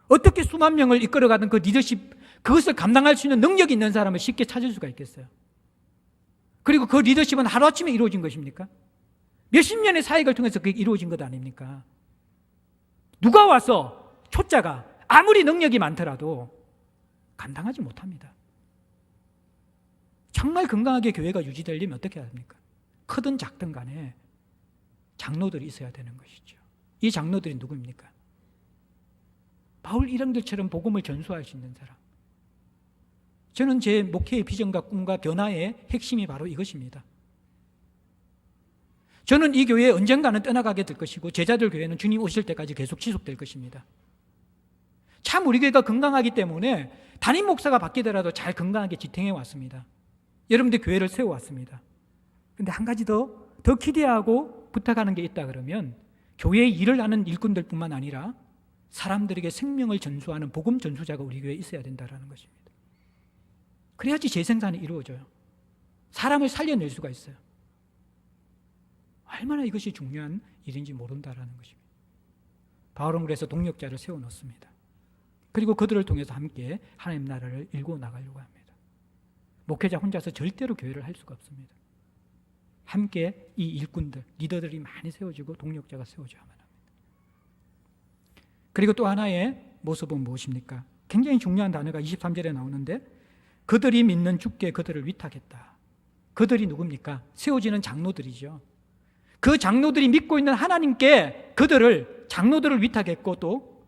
어떻게 수만 명을 이끌어가는 그 리더십, 그것을 감당할 수 있는 능력이 있는 사람을 쉽게 찾을 수가 있겠어요? 그리고 그 리더십은 하루아침에 이루어진 것입니까? 몇십 년의 사역을 통해서 그게 이루어진 것 아닙니까? 누가 와서 초짜가 아무리 능력이 많더라도 감당하지 못합니다. 정말 건강하게 교회가 유지되려면 어떻게 해야 합니까? 크든 작든 간에 장로들이 있어야 되는 것이죠. 이 장로들이 누구입니까? 바울 이랑들처럼 복음을 전수할 수 있는 사람. 저는 제 목회의 비전과 꿈과 변화의 핵심이 바로 이것입니다. 저는 이 교회에 언젠가는 떠나가게 될 것이고 제자들 교회는 주님 오실 때까지 계속 지속될 것입니다. 참 우리 교회가 건강하기 때문에 담임 목사가 바뀌더라도 잘 건강하게 지탱해 왔습니다. 여러분들 교회를 세워왔습니다. 그런데 한 가지 더 기대하고 부탁하는 게 있다 그러면 교회의 일을 하는 일꾼들 뿐만 아니라 사람들에게 생명을 전수하는 복음 전수자가 우리 교회에 있어야 된다는 것입니다. 그래야지 재생산이 이루어져요. 사람을 살려낼 수가 있어요. 얼마나 이것이 중요한 일인지 모른다라는 것입니다. 바울은 그래서 동력자를 세워놓습니다. 그리고 그들을 통해서 함께 하나님 나라를 일구어 나가려고 합니다. 목회자 혼자서 절대로 교회를 할 수가 없습니다. 함께 이 일꾼들, 리더들이 많이 세워지고 동력자가 세워져야만 합니다. 그리고 또 하나의 모습은 무엇입니까? 굉장히 중요한 단어가 23절에 나오는데 그들이 믿는 주께 그들을 위탁했다. 그들이 누굽니까? 세워지는 장로들이죠. 그 장로들이 믿고 있는 하나님께 장로들을 위탁했고 또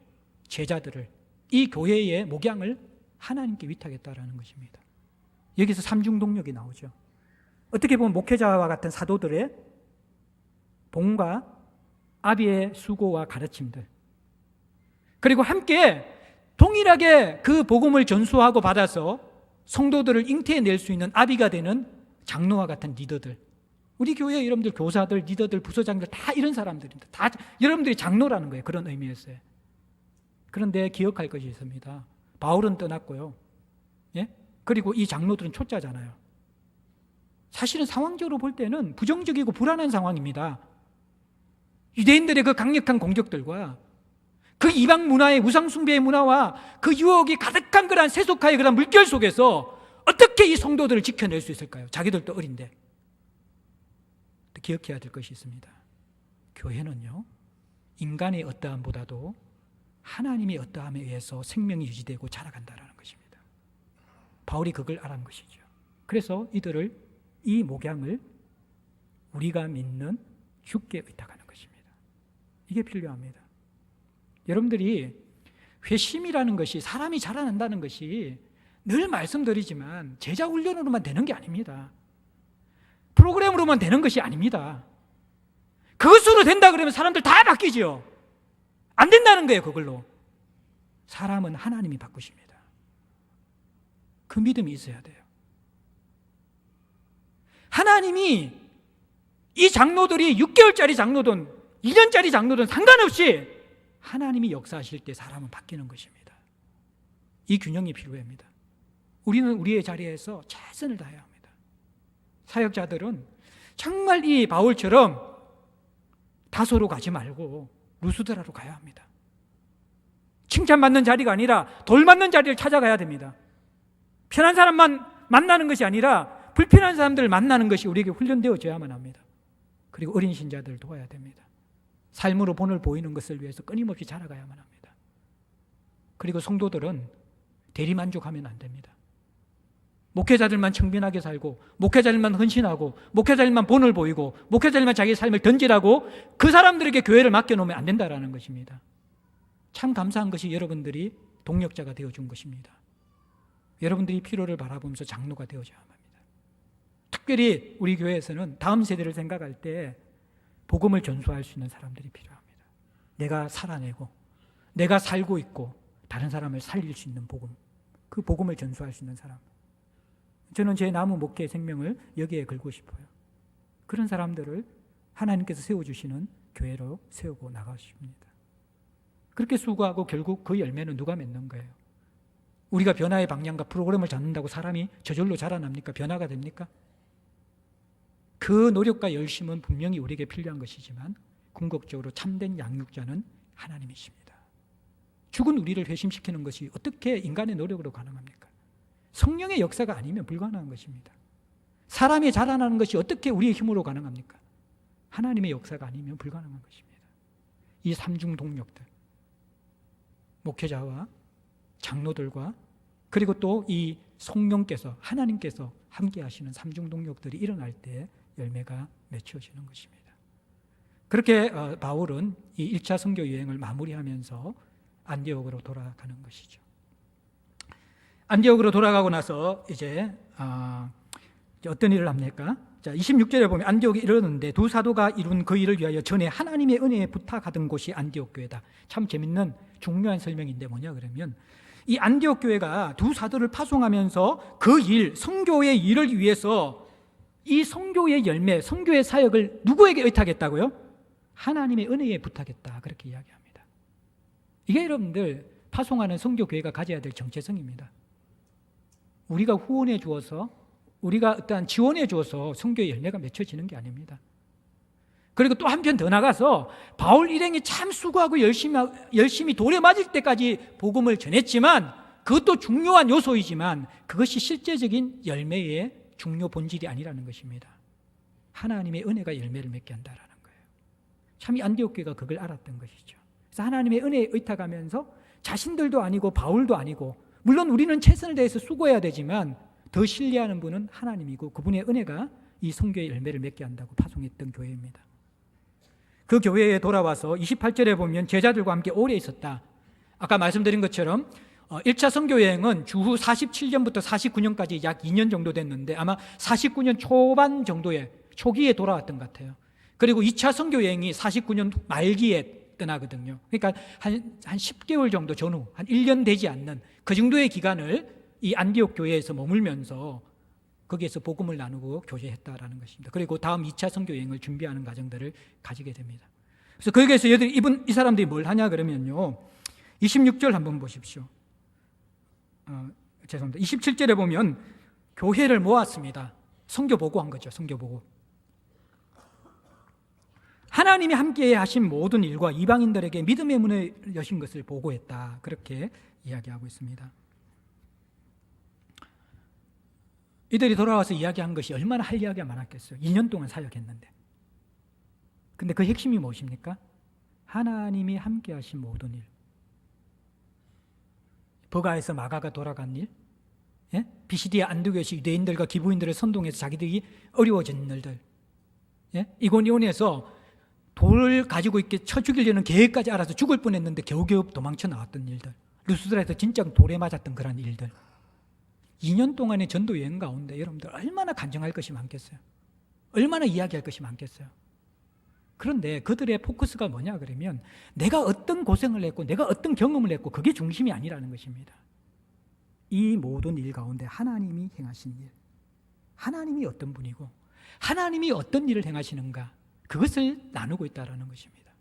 제자들을, 이 교회의 목양을 하나님께 위탁했다라는 것입니다. 여기서 삼중동력이 나오죠. 어떻게 보면 목회자와 같은 사도들의 봉과 아비의 수고와 가르침들, 그리고 함께 동일하게 그 복음을 전수하고 받아서 성도들을 잉태해낼 수 있는 아비가 되는 장로와 같은 리더들, 우리 교회 여러분들 교사들, 리더들, 부서장들 다 이런 사람들입니다. 다 여러분들이 장로라는 거예요. 그런 의미였어요. 그런데 기억할 것이 있습니다. 바울은 떠났고요. 예? 그리고 이 장로들은 초짜잖아요. 사실은 상황적으로 볼 때는 부정적이고 불안한 상황입니다. 유대인들의 그 강력한 공격들과 그 이방 문화의 우상숭배의 문화와 그 유혹이 가득한 그런 세속화의 그런 물결 속에서 어떻게 이 성도들을 지켜낼 수 있을까요? 자기들도 어린데. 기억해야 될 것이 있습니다. 교회는요, 인간의 어떠함보다도 하나님의 어떠함에 의해서 생명이 유지되고 자라간다는 것입니다. 바울이 그걸 알은 것이죠. 그래서 이 목양을 우리가 믿는 주께 의탁하는 것입니다. 이게 필요합니다. 여러분들이 회심이라는 것이, 사람이 자라난다는 것이 늘 말씀드리지만 제자 훈련으로만 되는 게 아닙니다. 프로그램으로만 되는 것이 아닙니다. 그것으로 된다 그러면 사람들 다 바뀌죠. 안 된다는 거예요. 그걸로 사람은 하나님이 바꾸십니다. 그 믿음이 있어야 돼요. 하나님이 이 장로들이 6개월짜리 장로든 2년짜리 장로든 상관없이 하나님이 역사하실 때 사람은 바뀌는 것입니다. 이 균형이 필요합니다. 우리는 우리의 자리에서 최선을 다해야 합니다. 사역자들은 정말 이 바울처럼 다소로 가지 말고 루스드라로 가야 합니다. 칭찬받는 자리가 아니라 돌 맞는 자리를 찾아가야 됩니다. 편한 사람만 만나는 것이 아니라 불편한 사람들을 만나는 것이 우리에게 훈련되어져야만 합니다. 그리고 어린 신자들을 도와야 됩니다. 삶으로 본을 보이는 것을 위해서 끊임없이 자라가야만 합니다. 그리고 성도들은 대리만족하면 안 됩니다. 목회자들만 청빈하게 살고, 목회자들만 헌신하고, 목회자들만 본을 보이고, 목회자들만 자기의 삶을 던지라고 그 사람들에게 교회를 맡겨놓으면 안 된다는 것입니다. 참 감사한 것이 여러분들이 동력자가 되어준 것입니다. 여러분들이 필요를 바라보면서 장로가 되어줘야 합니다. 특별히 우리 교회에서는 다음 세대를 생각할 때 복음을 전수할 수 있는 사람들이 필요합니다. 내가 살아내고 내가 살고 있고 다른 사람을 살릴 수 있는 복음, 그 복음을 전수할 수 있는 사람. 저는 제 남은 목회의 생명을 여기에 걸고 싶어요. 그런 사람들을 하나님께서 세워주시는 교회로 세우고 나가십니다. 그렇게 수고하고 결국 그 열매는 누가 맺는 거예요? 우리가 변화의 방향과 프로그램을 잡는다고 사람이 저절로 자라납니까? 변화가 됩니까? 그 노력과 열심은 분명히 우리에게 필요한 것이지만 궁극적으로 참된 양육자는 하나님이십니다. 죽은 우리를 회심시키는 것이 어떻게 인간의 노력으로 가능합니까? 성령의 역사가 아니면 불가능한 것입니다. 사람이 자라나는 것이 어떻게 우리의 힘으로 가능합니까? 하나님의 역사가 아니면 불가능한 것입니다. 이 삼중 동력들, 목회자와 장로들과 그리고 또 이 성령께서, 하나님께서 함께 하시는 삼중 동력들이 일어날 때 열매가 맺혀지는 것입니다. 그렇게 바울은 이 1차 선교 여행을 마무리하면서 안디옥으로 돌아가는 것이죠. 안디옥으로 돌아가고 나서 이제 어떤 일을 합니까? 자, 26절에 보면 안디옥이 이르렀는데 두 사도가 이룬 그 일을 위하여 전에 하나님의 은혜에 부탁하던 곳이 안디옥 교회다. 참 재밌는 중요한 설명인데 뭐냐 그러면 이 안디옥 교회가 두 사도를 파송하면서 그 일, 선교의 일을 위해서 이 선교의 열매, 선교의 사역을 누구에게 의탁했다고요? 하나님의 은혜에 부탁했다. 그렇게 이야기합니다. 이게 여러분들 파송하는 선교교회가 가져야 될 정체성입니다. 우리가 후원해 주어서, 우리가 어떠한 지원해 주어서 선교의 열매가 맺혀지는 게 아닙니다. 그리고 또 한편 더 나가서 바울 일행이 참 수고하고 열심히 돌에 맞을 때까지 복음을 전했지만 그것도 중요한 요소이지만 그것이 실제적인 열매의 중요 본질이 아니라는 것입니다. 하나님의 은혜가 열매를 맺게 한다는 거예요. 참 이 안디옥 교회가 그걸 알았던 것이죠. 그래서 하나님의 은혜에 의탁하면서 자신들도 아니고 바울도 아니고, 물론 우리는 최선을 다해서 수고해야 되지만 더 신뢰하는 분은 하나님이고 그분의 은혜가 이 선교의 열매를 맺게 한다고 파송했던 교회입니다. 그 교회에 돌아와서 28절에 보면 제자들과 함께 오래 있었다. 아까 말씀드린 것처럼 1차 선교 여행은 주후 47년부터 49년까지 약 2년 정도 됐는데 아마 49년 초반 정도에 초기에 돌아왔던 것 같아요. 그리고 2차 선교 여행이 49년 말기에 떠나거든요. 그러니까 한 10개월 정도 전후, 한 1년 되지 않는 그 정도의 기간을 이 안디옥 교회에서 머물면서 거기에서 복음을 나누고 교제했다라는 것입니다. 그리고 다음 2차 선교 여행을 준비하는 과정들을 가지게 됩니다. 그래서 거기에서 이 사람들이 뭘 하냐 그러면요. 26절 한번 보십시오. 죄송합니다. 27절에 보면 교회를 모았습니다. 선교 보고한 거죠. 선교 보고. 하나님이 함께 하신 모든 일과 이방인들에게 믿음의 문을 여신 것을 보고했다. 그렇게 이야기하고 있습니다. 이들이 돌아와서 이야기한 것이 얼마나 할 이야기가 많았겠어요. 2년 동안 사역했는데. 근데 그 핵심이 무엇입니까? 하나님이 함께 하신 모든 일. 버가에서 마가가 돌아간 일, 비시디아 안디옥에서 유대인들과 기부인들을 선동해서 자기들이 어려워진 일들, 이고니온에서 돌을 가지고 이렇게 쳐 죽이려는 계획까지 알아서 죽을 뻔했는데 겨우겨우 도망쳐 나왔던 일들, 루스드라에서 진짜 돌에 맞았던 그런 일들, 2년 동안의 전도 여행 가운데 여러분들 얼마나 간증할 것이 많겠어요? 얼마나 이야기할 것이 많겠어요? 그런데 그들의 포커스가 뭐냐 그러면 내가 어떤 고생을 했고 내가 어떤 경험을 했고 그게 중심이 아니라는 것입니다. 이 모든 일 가운데 하나님이 행하신 일, 하나님이 어떤 분이고 하나님이 어떤 일을 행하시는가, 그것을 나누고 있다는 것입니다.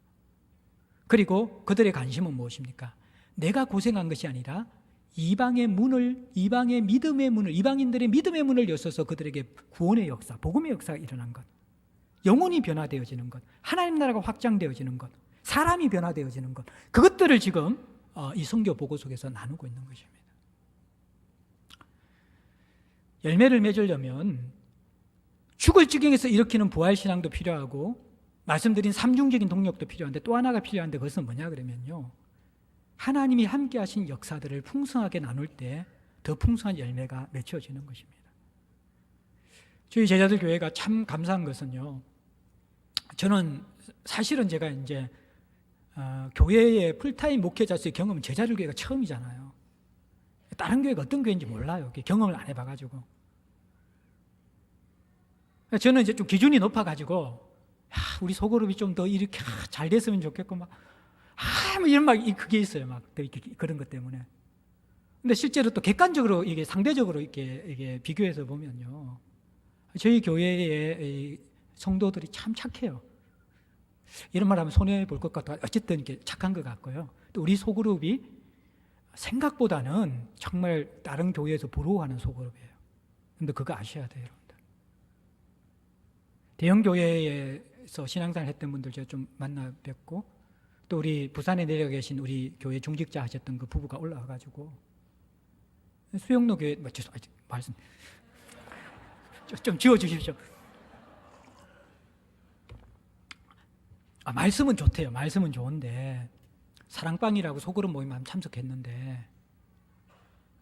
그리고 그들의 관심은 무엇입니까? 내가 고생한 것이 아니라 이방의 믿음의 문을, 이방인들의 믿음의 문을 여셔서 그들에게 구원의 역사, 복음의 역사가 일어난 것, 영혼이 변화되어지는 것, 하나님 나라가 확장되어지는 것, 사람이 변화되어지는 것, 그것들을 지금 이 선교 보고 속에서 나누고 있는 것입니다. 열매를 맺으려면 죽을 지경에서 일으키는 부활신앙도 필요하고 말씀드린 삼중적인 동력도 필요한데 또 하나가 필요한데 그것은 뭐냐 그러면요, 하나님이 함께 하신 역사들을 풍성하게 나눌 때 더 풍성한 열매가 맺혀지는 것입니다. 저희 제자들 교회가 참 감사한 것은요, 저는 사실은 제가 이제 교회의 풀타임 목회자로서의 경험은 제자들 교회가 처음이잖아요. 다른 교회가 어떤 교회인지 몰라요. 경험을 안 해봐가지고. 저는 이제 좀 기준이 높아가지고, 우리 소그룹이 좀 더 이렇게 잘 됐으면 좋겠고, 뭐 이런 그게 있어요. 그런 것 때문에. 근데 실제로 또 객관적으로 이게 상대적으로 이게 비교해서 보면요, 저희 교회의 성도들이 참 착해요. 이런 말 하면 손해 볼 것 같아요. 어쨌든 이렇게 착한 것 같고요. 또 우리 소그룹이 생각보다는 정말 다른 교회에서 부러워하는 소그룹이에요. 근데 그거 아셔야 돼요, 여러분들. 대형 교회에서 신앙생활 했던 분들 제가 좀 만나 뵙고, 또 우리 부산에 내려 계신 우리 교회 중직자 하셨던 그 부부가 올라와가지고, 수영로 교회, 말씀 좀 지워주십시오. 말씀은 좋대요. 말씀은 좋은데 사랑방이라고 소그룹 모임 한번 참석했는데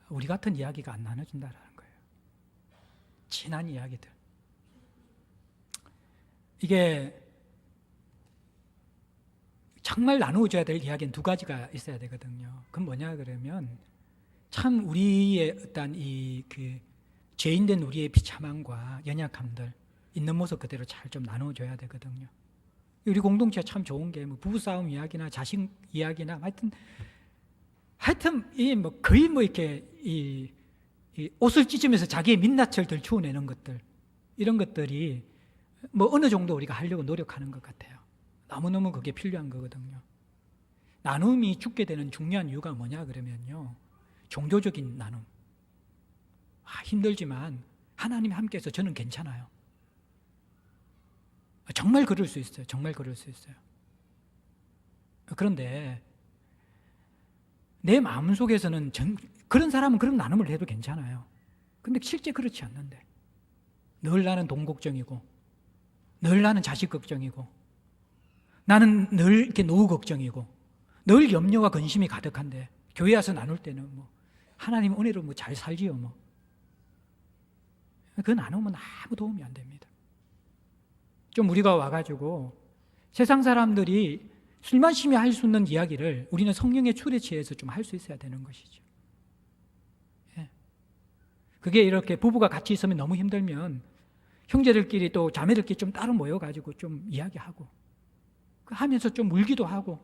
우리 같은 이야기가 안 나눠진다는 거예요. 진한 이야기들. 이게 정말 나누어줘야 될 이야기는 두 가지가 있어야 되거든요. 그건 뭐냐 그러면 참 우리의 어떤 죄인된 우리의 비참함과 연약함들 있는 모습 그대로 잘 좀 나눠줘야 되거든요. 우리 공동체가 참 좋은 게 부부싸움 이야기나 자식 이야기나 하여튼 거의 이렇게 이 옷을 찢으면서 자기의 민낯을 들추어내는 것들, 이런 것들이 어느 정도 우리가 하려고 노력하는 것 같아요. 너무너무 그게 필요한 거거든요. 나눔이 죽게 되는 중요한 이유가 뭐냐 그러면요, 종교적인 나눔. 힘들지만 하나님이 함께해서 저는 괜찮아요. 정말 그럴 수 있어요. 정말 그럴 수 있어요. 그런데 내 마음속에서는 그런 사람은 그런 나눔을 해도 괜찮아요. 근데 실제 그렇지 않는데 늘 나는 돈 걱정이고 늘 나는 자식 걱정이고 나는 늘 이렇게 노후 걱정이고 늘 염려와 근심이 가득한데 교회 와서 나눌 때는 하나님 은혜로 잘 살지요. 그 나눔은 아무 도움이 안 됩니다. 좀 우리가 와가지고 세상 사람들이 술 마시며 할 수 있는 이야기를 우리는 성령의 출에 취해서 좀 할 수 있어야 되는 것이죠. 예. 그게 이렇게 부부가 같이 있으면 너무 힘들면 형제들끼리 또 자매들끼리 좀 따로 모여가지고 좀 이야기하고 하면서 좀 울기도 하고,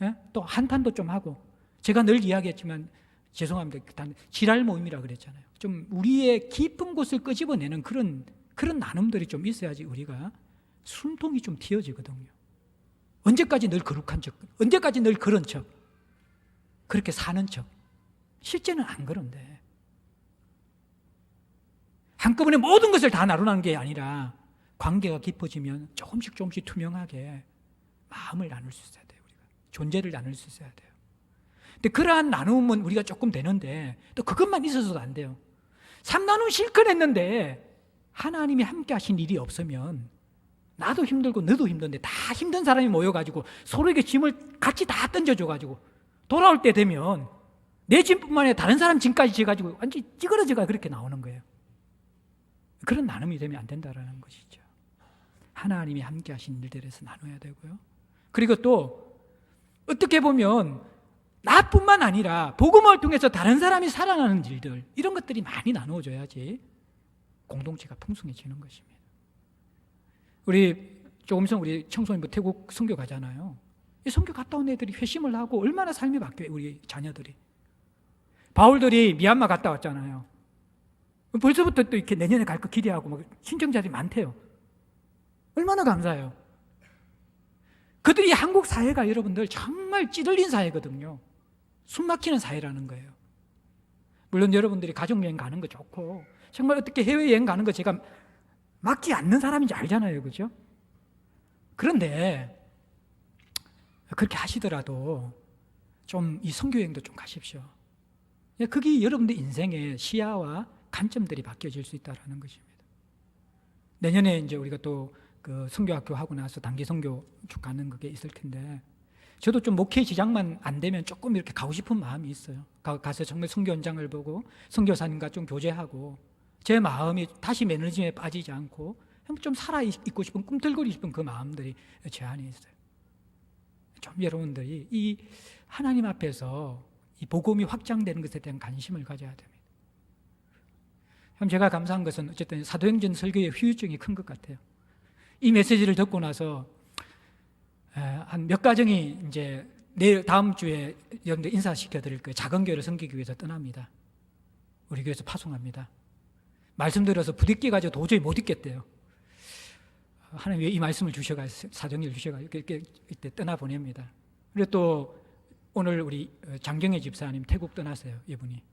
예? 또 한탄도 좀 하고. 제가 늘 이야기했지만 죄송합니다. 지랄 모임이라 그랬잖아요. 좀 우리의 깊은 곳을 끄집어내는 그런 나눔들이 좀 있어야지 우리가 숨통이 좀 튀어지거든요. 언제까지 늘 거룩한 척, 언제까지 늘 그런 척, 그렇게 사는 척. 실제는 안 그런데 한꺼번에 모든 것을 다 나누는 게 아니라 관계가 깊어지면 조금씩 투명하게 마음을 나눌 수 있어야 돼요. 우리가 존재를 나눌 수 있어야 돼요. 근데 그러한 나눔은 우리가 조금 되는데 또 그것만 있어서도 안 돼요. 삼나눔 실컷 했는데 하나님이 함께 하신 일이 없으면 나도 힘들고 너도 힘든데 다 힘든 사람이 모여가지고 서로에게 짐을 같이 다 던져줘가지고 돌아올 때 되면 내 짐뿐만 아니라 다른 사람 짐까지 져가지고 완전히 찌그러져가 그렇게 나오는 거예요. 그런 나눔이 되면 안 된다는 것이죠. 하나님이 함께 하신 일들에서 나눠야 되고요. 그리고 또 어떻게 보면 나뿐만 아니라 복음을 통해서 다른 사람이 살아나는 일들, 이런 것들이 많이 나누어져야지 공동체가 풍성해지는 것입니다. 우리 조금 있으면 우리 청소년부 태국 선교 가잖아요. 이 선교 갔다 온 애들이 회심을 하고 얼마나 삶이 바뀌어요, 우리 자녀들이. 바울들이 미얀마 갔다 왔잖아요. 벌써부터 또 이렇게 내년에 갈 거 기대하고 막 신청자들이 많대요. 얼마나 감사해요. 그들이 한국 사회가 여러분들 정말 찌들린 사회거든요. 숨막히는 사회라는 거예요. 물론 여러분들이 가족여행 가는 거 좋고 정말 어떻게 해외여행 가는 거 제가 막지 않는 사람인지 알잖아요. 그죠? 그런데 그렇게 하시더라도 좀 이 선교여행도 좀 가십시오. 그게 여러분들 인생의 시야와 관점들이 바뀌어질 수 있다는 것입니다. 내년에 이제 우리가 또 그 선교학교 하고 나서 단기 선교 쭉 가는 그게 있을 텐데 저도 좀 목회 지장만 안 되면 조금 이렇게 가고 싶은 마음이 있어요. 가서 정말 선교 현장을 보고 선교사님과 좀 교제하고 제 마음이 다시 매너리즘에 빠지지 않고 좀 살아있고 싶은 꿈틀거리고 싶은 그 마음들이 제 안에 있어요. 좀 여러분들이 이 하나님 앞에서 이 복음이 확장되는 것에 대한 관심을 가져야 됩니다. 참 제가 감사한 것은 어쨌든 사도행전 설교의 후유증이 큰 것 같아요. 이 메시지를 듣고 나서 한 몇 가정이 이제 내일 다음 주에 여러분들 인사시켜 드릴 거예요. 작은 교회를 섬기기 위해서 떠납니다. 우리 교회에서 파송합니다. 말씀 들어서 부딪혀 가지고 도저히 못 있겠대요. 하나님 왜 이 말씀을 주셔가지고 사정을 주셔가지고 이때 떠나 보냅니다. 그리고 또 오늘 우리 장경혜 집사님 태국 떠나세요. 이분이.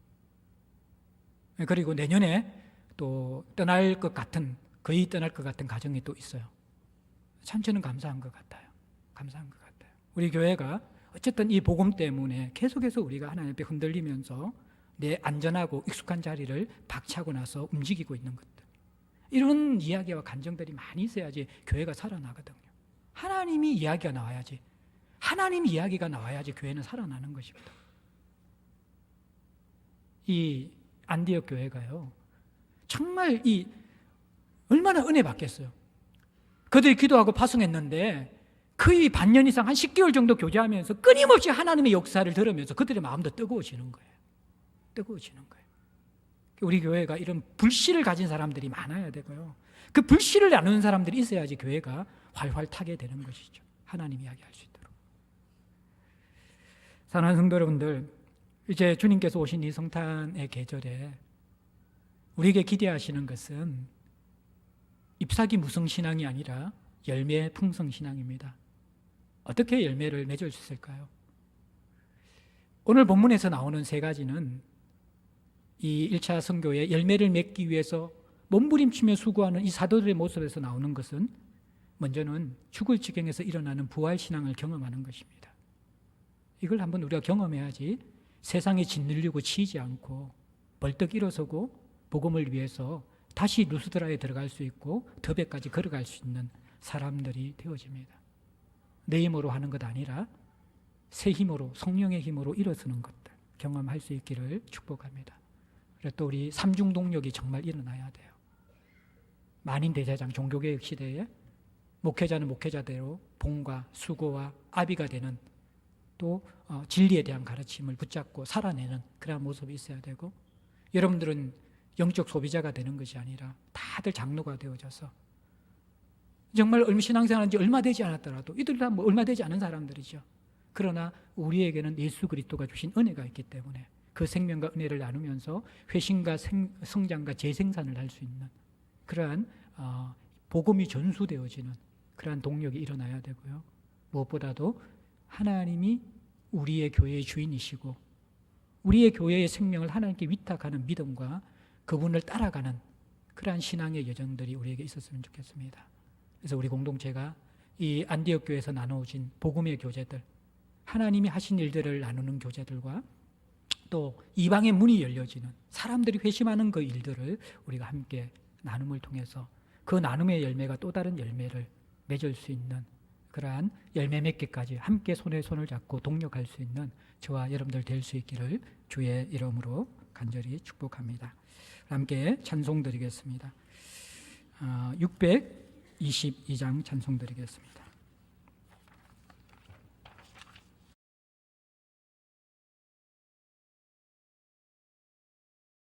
그리고 내년에 또 떠날 것 같은, 거의 떠날 것 같은 가정이 또 있어요. 참 저는 감사한 것 같아요. 감사한 것 같아요. 우리 교회가 어쨌든 이 복음 때문에 계속해서 우리가 하나님 앞에 흔들리면서 내 안전하고 익숙한 자리를 박차고 나서 움직이고 있는 것들, 이런 이야기와 감정들이 많이 있어야지 교회가 살아나거든요. 하나님이 이야기가 나와야지, 하나님 이야기가 나와야지 교회는 살아나는 것입니다. 이 안디옥 교회가요, 정말 이 얼마나 은혜 받겠어요. 그들이 기도하고 파송했는데 거의 반년 이상 한 10개월 정도 교제하면서 끊임없이 하나님의 역사를 들으면서 그들의 마음도 뜨거워지는 거예요. 뜨거워지는 거예요. 우리 교회가 이런 불씨를 가진 사람들이 많아야 되고요. 그 불씨를 나누는 사람들이 있어야지 교회가 활활 타게 되는 것이죠. 하나님 이야기할 수 있도록. 사랑하는 성도 여러분들, 이제 주님께서 오신 이 성탄의 계절에 우리에게 기대하시는 것은 잎사귀 무성신앙이 아니라 열매 풍성신앙입니다. 어떻게 열매를 맺을 수 있을까요? 오늘 본문에서 나오는 세 가지는 이 1차 선교의 열매를 맺기 위해서 몸부림치며 수고하는 이 사도들의 모습에서 나오는 것은 먼저는 죽을 지경에서 일어나는 부활신앙을 경험하는 것입니다. 이걸 한번 우리가 경험해야지 세상에 짓눌리고 치이지 않고 벌떡 일어서고 복음을 위해서 다시 루스드라에 들어갈 수 있고 더베까지 걸어갈 수 있는 사람들이 되어집니다. 내 힘으로 하는 것 아니라 새 힘으로, 성령의 힘으로 일어서는 것들 경험할 수 있기를 축복합니다. 그래서 또 우리 삼중동력이 정말 일어나야 돼요. 만인 대제사장 종교개혁 시대에 목회자는 목회자대로 봉과 수고와 아비가 되는 또 진리에 대한 가르침을 붙잡고 살아내는 그런 모습이 있어야 되고, 여러분들은 영적 소비자가 되는 것이 아니라 다들 장로가 되어져서 정말 신앙생활한 지 얼마 되지 않았더라도 이들 다 뭐 얼마 되지 않은 사람들이죠. 그러나 우리에게는 예수 그리스도가 주신 은혜가 있기 때문에 그 생명과 은혜를 나누면서 회심과 성장과 재생산을 할 수 있는 그러한 복음이 전수되어지는 그러한 동력이 일어나야 되고요. 무엇보다도 하나님이 우리의 교회의 주인이시고 우리의 교회의 생명을 하나님께 위탁하는 믿음과 그분을 따라가는 그러한 신앙의 여정들이 우리에게 있었으면 좋겠습니다. 그래서 우리 공동체가 이 안디옥 교회에서 나누어진 복음의 교제들, 하나님이 하신 일들을 나누는 교제들과 또 이방의 문이 열려지는 사람들이 회심하는 그 일들을 우리가 함께 나눔을 통해서 그 나눔의 열매가 또 다른 열매를 맺을 수 있는 그러한 열매 맺기까지 함께 손에 손을 잡고 동력할 수 있는 저와 여러분들 될 수 있기를 주의 이름으로 간절히 축복합니다. 함께 찬송 드리겠습니다. 622장 찬송 드리겠습니다.